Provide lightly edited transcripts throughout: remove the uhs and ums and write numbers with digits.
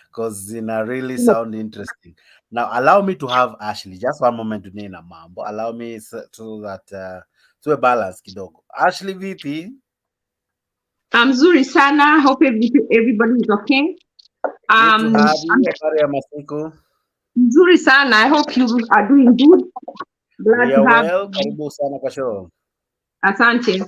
because really sound interesting. Now, allow me to have Ashley just one moment to nina mambo. Allow me so that to a balance kidogo. Ashley VP, I'm Zuri Sana. Hope everybody is okay. good to have I'm you. Habari ya masiku. Zuri Sana. I hope you are doing good. We Glad to are have well. Karibu sana kwa show. Asante.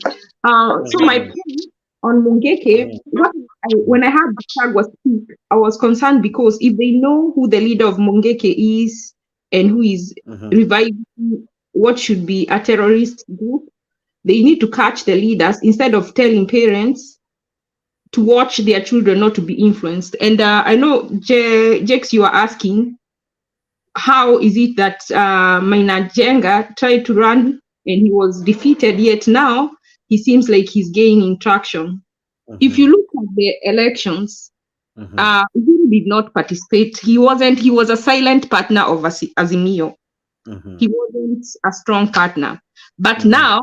So my Mhm, point on Mungeke, mhm, when I heard Gachagua speak, I was concerned because if they know who the leader of Mungeke is and who is mhm, reviving what should be a terrorist group, they need to catch the leaders instead of telling parents to watch their children not to be influenced. And I know, Jex, you are asking, how is it that Jenga tried to run and he was defeated, yet now he seems like he's gaining traction? If you mhm, look at the elections, mhm, Uhuru did not participate. He was a silent partner of Azimio. He mhm, wasn't a strong partner. But mhm, now,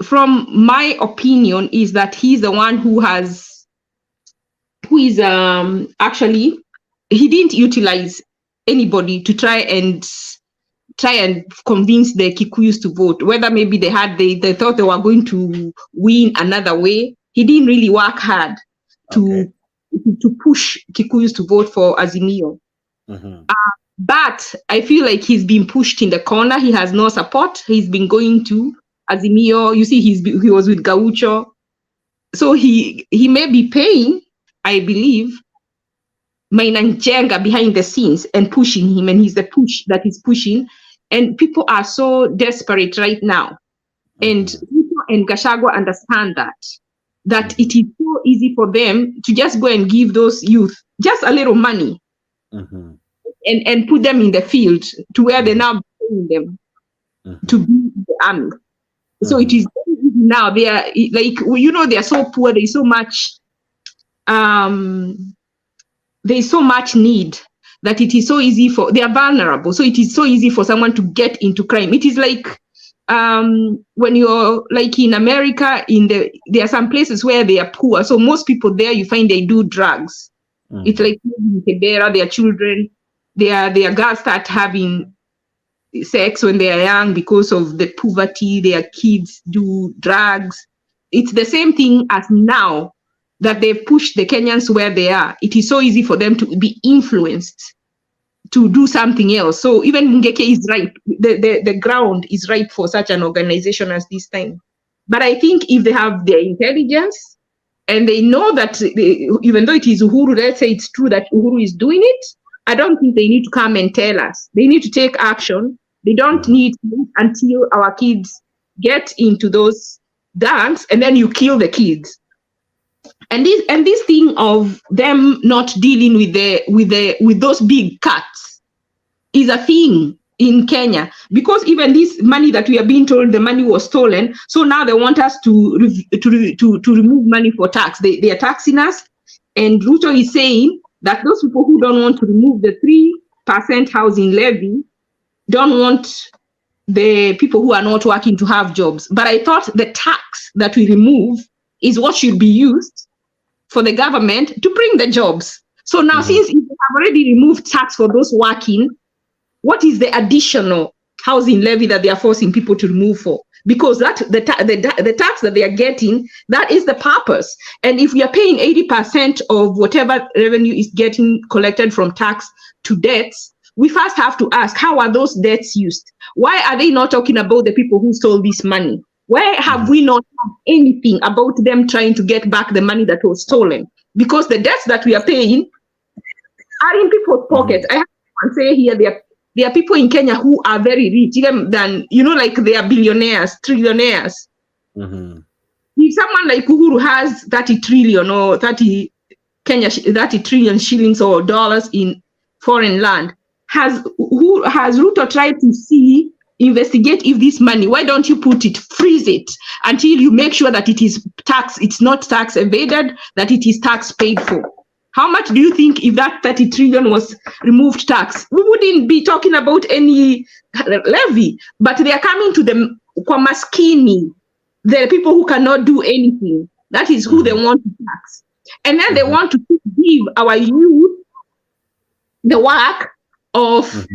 from my opinion, is that he's the one who is actually, he didn't utilize anybody to try and convince the Kikuyus to vote. Whether maybe they thought they were going to win another way. He didn't really work hard okay. to push Kikuyus to vote for Azimio. Mhm, But I feel like he's been pushed in the corner. He has no support. He's been going to Azimio. You see, he was with Gaucho, so he may be paying, I believe, Jenga behind the scenes and pushing him, and he's the push that he's pushing. And people are so desperate right now. And mhm, Ruto and Gachagua understand that mhm, it is so easy for them to just go and give those youth just a little money mhm, and put them in the field to where they're mhm, now paying them to mhm, be in the army. So it mhm, is very easy now. They are like, they are so poor. Um, there's so much need that it is so easy they are vulnerable. So it is so easy for someone to get into crime. It is like when you're like in America, there are some places where they are poor. So most people there, you find they do drugs. It's mhm, like in Kibera, their children, their girls start having sex when they are young because of the poverty. Their kids do drugs. It's the same thing as now that they push the Kenyans where they are. It is so easy for them to be influenced to do something else. So even Mungeke is right. The ground is right for such an organization as this time. But I think if they have their intelligence and they know that even though it is Uhuru, let's say it's true that Uhuru is doing it, I don't think they need to come and tell us. They need to take action. They don't mhm, need to wait until our kids get into those gangs and then you kill the kids. And this thing of them not dealing with those big cuts is a thing in Kenya, because even this money that we are being told the money was stolen, so now they want us to remove money for tax. They are taxing us, and Ruto is saying that those people who don't want to remove the 3% housing levy don't want the people who are not working to have jobs. But I thought the tax that we remove is what should be used for the government to bring the jobs. So now, mhm, since you have already removed tax for those working, what is the additional housing levy that they are forcing people to remove for? Because that the tax that they are getting, that is the purpose. And if we are paying 80% of whatever revenue is getting collected from tax to debts, we first have to ask, how are those debts used? Why are they not talking about the people who stole this money? Why have mhm, we not had anything about them trying to get back the money that was stolen? Because the debts that we are paying are in people's mhm, pockets. I have to say here, there are people in Kenya who are very rich, even than, like they are billionaires, trillionaires. mhm, If someone like Uhuru has 30 trillion or 30 trillion shillings or dollars in foreign land, has Ruto tried to investigate if this money, why don't you freeze it until you make sure that it's not tax evaded, that it is tax paid for? How much do you think if that 30 trillion was removed tax? We wouldn't be talking about any levy, but they are coming to the Kwamaskini, the people who cannot do anything. That is who they mhm, want to tax. And then they want to give our youth the work of